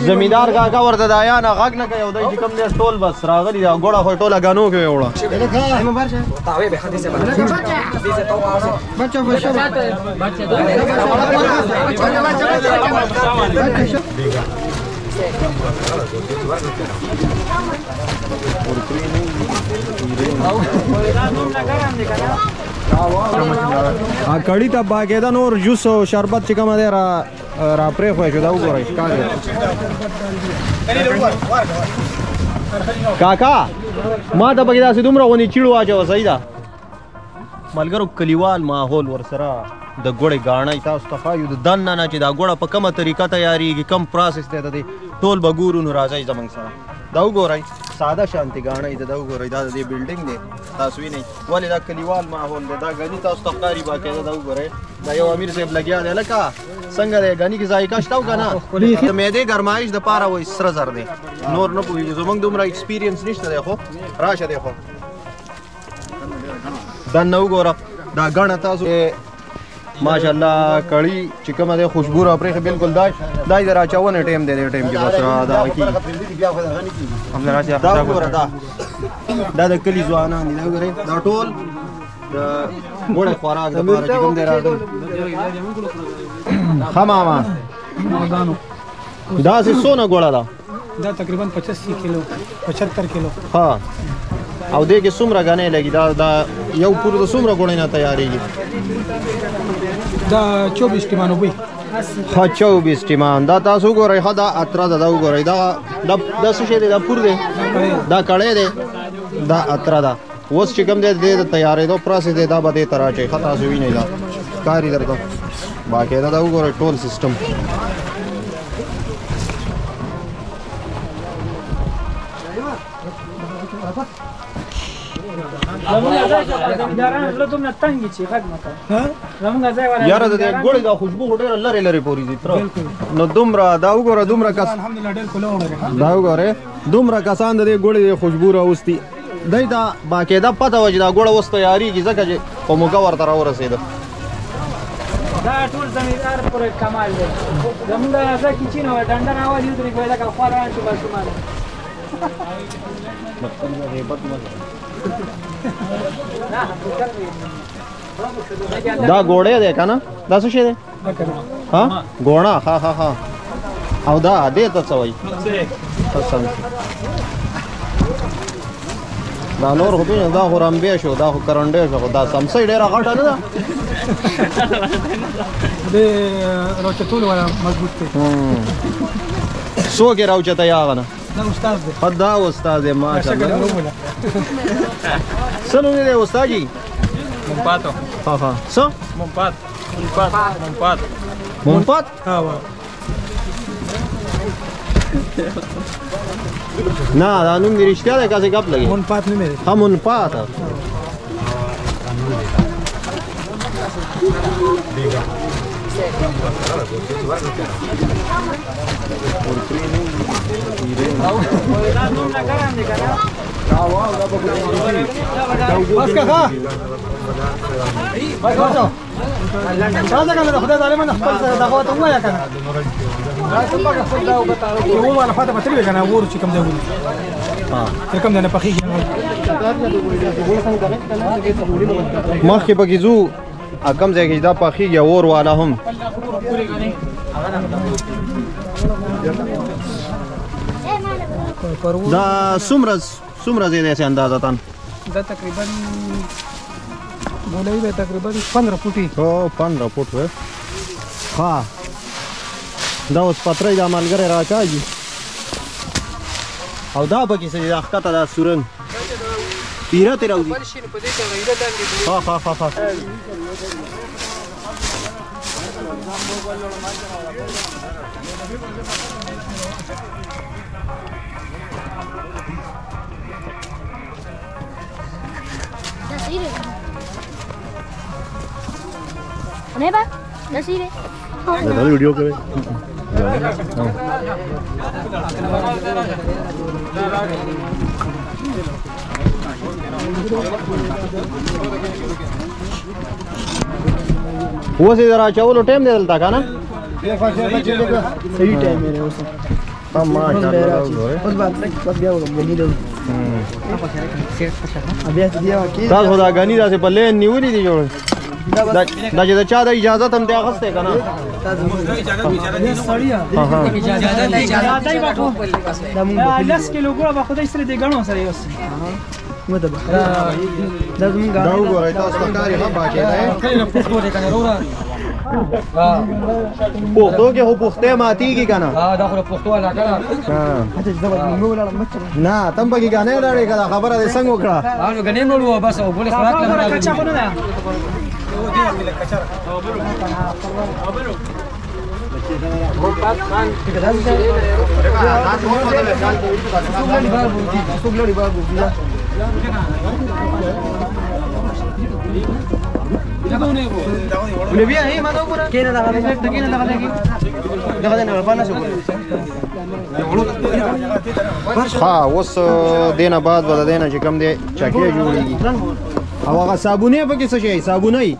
زمیندار کاکا ورته د آیا نه غږ نه کوي او دی چې کوم دی ټول بس راغلي دا ګوړه خو ټوله ګانو کې وړه کړي ته باقاعده نور جوس او شربت چې کوم دی را پرې خو شو دا وګورئ کاکا ما ته پکې داسې دومره غونې چیړ واچوه صحیح ده ملګرو کلیوال ماحول ورسره د ګوړې ګاڼۍ تاسو ته ښایو د دننه نه چې دا ګوړه په کومه طریقه تیارېږي کم پروسس دی د دې ټول به ګورو نو راځئ زموږ سره دا وګورئ ساده شانتي ګاڼۍ ده دا وګورئ دا د دې بلډینګ دی تاسو وینئ ولې دا کلیوال ماحول دی دا ګني تاسو ته ښکاري باقاعده دا وګورئ دا یو امیر صاحب لګیا دی لکه څنګه دی ګني کې ذایقه شته او که نه د معدې ګرمایش دپاره وایي سره زر دی نور نه پوهېږو زموږ دومره ایکسپیرینس نشته دی خو راشه دی خو دننه وګوره دا ګڼه تاسو ماشاءالله کړي چې کومه دی خوشبو راپرېښې بالکل دا د راچونې ټایم دی دې ټایم کې بس را دغه کېږي دا وګوره دا د کلي ځوانان دي دا وګورئ دا ټول د ګوړې خوراک دپاره چې کوم دی راغلی ښه ماما داسې څونه ګوړه ده دا تقریبا 85 کیلو 75 کیلو ها او دې کې څومره ګنې لګي دا یو پور د څومره ګوړې نه تیارېږي دا 24 ټیمانو وي ها 24 ټیمان دا تاسو وګورئ ښه دا اتره ده دا وګورئ دا څه شی دی دا پور دی دا کړی دی دا اتره ده اوس چې کوم دی د تیارېدو پروسس دی دا به دې ته راچئ ښه تاسو وینئ دا ښکاري درته باقاعده دا وګورئ ټول سیسټم یاره د دې ګوړې دا خوشبو خو ډېره لرې لرې پورې ځي نو دومره دا وګوره دومره کس دا وګورئ دومره کسان د دې ګوړې خوشبو راوستي دی ته باقاعده پته وه چې دا ګوړه اوس تیارېږي ځکه چې په موږه ورته راورسېده دا ټول زمیندار پورې کمال دی زموږ راځه کچین وه ډنډه راولي ودرېږي وایي لکه خوا روان شو ماشومان دا ګوړې دی که نه دا څه شی دی ها ګوڼه ها ها ها او دا دې ته څه وایي دا نور خو پېژنې دا خو رمبې شو دا خو کرنډې شو خو دا سمسۍ ډېره غټه نه ده د راوچتولو والا مضبوط دی څوک یې راوچتوي هغه نه دا استاد دی دا استاد دی ماشاءالله څه نوم دی استاد جي ممپاتو ها ها څه ممپات ها نه دا نوم دې رښتیا دی که څه ګپ لګي مونپات نوم یې دی ها مونپات بس که ښه راځه که نه د خدای ظالمانه خپل دغه ورته ووایه که نه وواله خوا ته به تللی وې که نه اور چې کوم ځای ولي چې کوم ځای نه پخېږي مخکې پکې ځو کوم ځای کې دا پخېږي اور والا هم دا څومره ځای دی اندازتاً دا تقریبا بولوي به تقریبا 15 فوټي او 15 فوټ وې ها دا اوس پترۍ دا ملګری راکاږي او دا پکې څه دي دا ښکته دا سورن پیره ترې راوځي ها ها ها ها ¿Dónde va? ¿No sirve? ¿Verdad el video que ve? اوس یې را اچولو ټایم دی دلته که نه صحیح ټایم یې اوس ماشاءالله اوس به بس بیا وګورم بیا چې دی واکې تاسو دا غنی داسې په لین نیولې دي جوړ دا چې د چا د اجازه هم دی اخسته کنه لس کیلو ګوړه به خدای سره دې غنو سره یوس مته دا زمونږ دا وګورئ تاسو ته کاری هم باقي دی کله پښتو دې کنه وروره پښتو کې هو پښته ماتيږي کنه دا خو پښتو علاقه ده اته زما موږ ولاړم نه تم پکې غانې لاړې کړه خبره دې څنګه وکړه نو غنې نو بس او بوله خوراک نه کچا کو نه ده بیا هي ما دا وګوره کینه دا غلې ټکینه دا غلې دا غلې نه باندې شو ها اوس دینه بعد ولا دینه چې کم دی چکه جوړیږي او هغه صابونه پکې څه شي صابونه ای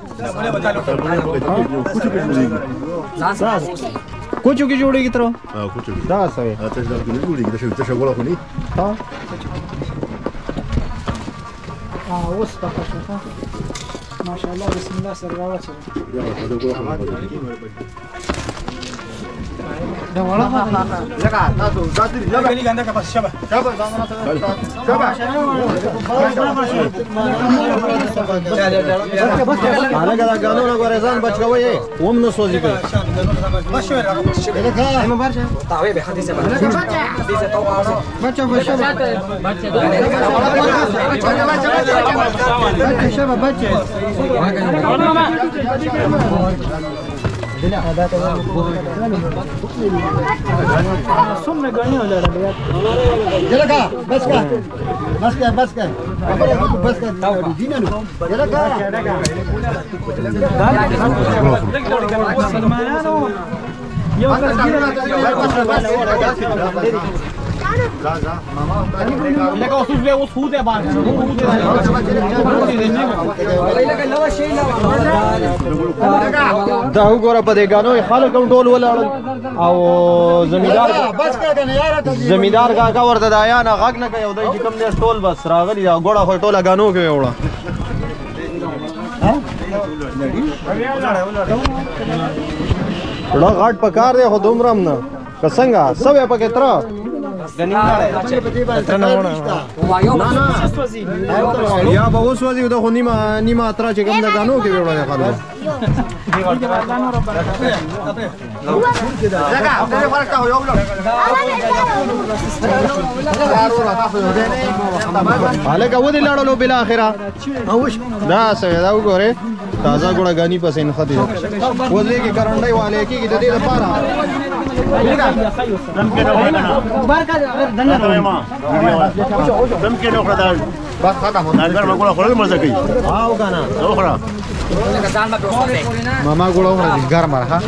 کوچو کې جوړیږي تر کوچو دا څه وي ته دا جوړیږي دا څه غوړه خونی ها اوس پکې شو ماشاءالله بسم الله سره راوچو دا ولا لکه تاسو ذاتي لګا لګا انده کا پس شبا شابه هغه دا غانو له ګورزان بچ کوي ووم نو سوځي کوي بس شو راغله ما بارشه تاوي به حديثه حديثه تو بچا بچا شبا بچا څومره غنی ولاړه بیا جلګه بس کا بس کا بس کا دینه نو جلګه مسلمانانو یو لکه اوس به اوس خو دې باندې دا وګوره په دې غانو خلک هم ټول ولاړ او زمیدار کاکا ورته دا یا نه غږ نه کوي او دای چې کوم دې ټول بس راغلی دا ګوړه خو ټوله غانو کې وړه ډېر غټ پکار دی خو دومره نه څنګه سوې پکې تر یا به اوس وځي د خو نیمه اتره چې کوم د غانو کې وړه خلک هلکه ودې لاړلو بالاخره دا څه دا وګورې تازه ګوړه غاني پسې نښتې ده اوس دې کې کرنډۍ والې کېږي د دې لپاره بس ختم او کنه ماما ګوړه وړه ګرم راخه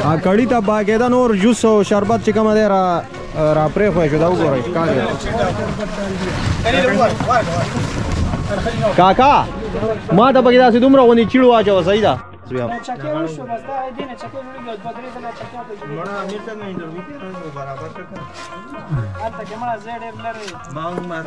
ا کړي ته باګیدا نور جوس او شربت چې کوم دی را پرې خو شو دا وګورئ کاکا ما ته پکې داسې دومره ونی چیړو واچو صحیح ده چکه وشو بس دا دینه چکه جوړیږي او بدرې ته چکه ته جوړیږي مړه امیر ته انټرویو کړو برابر کړ اته کې مړه زړ ډېر لري ما کوم نه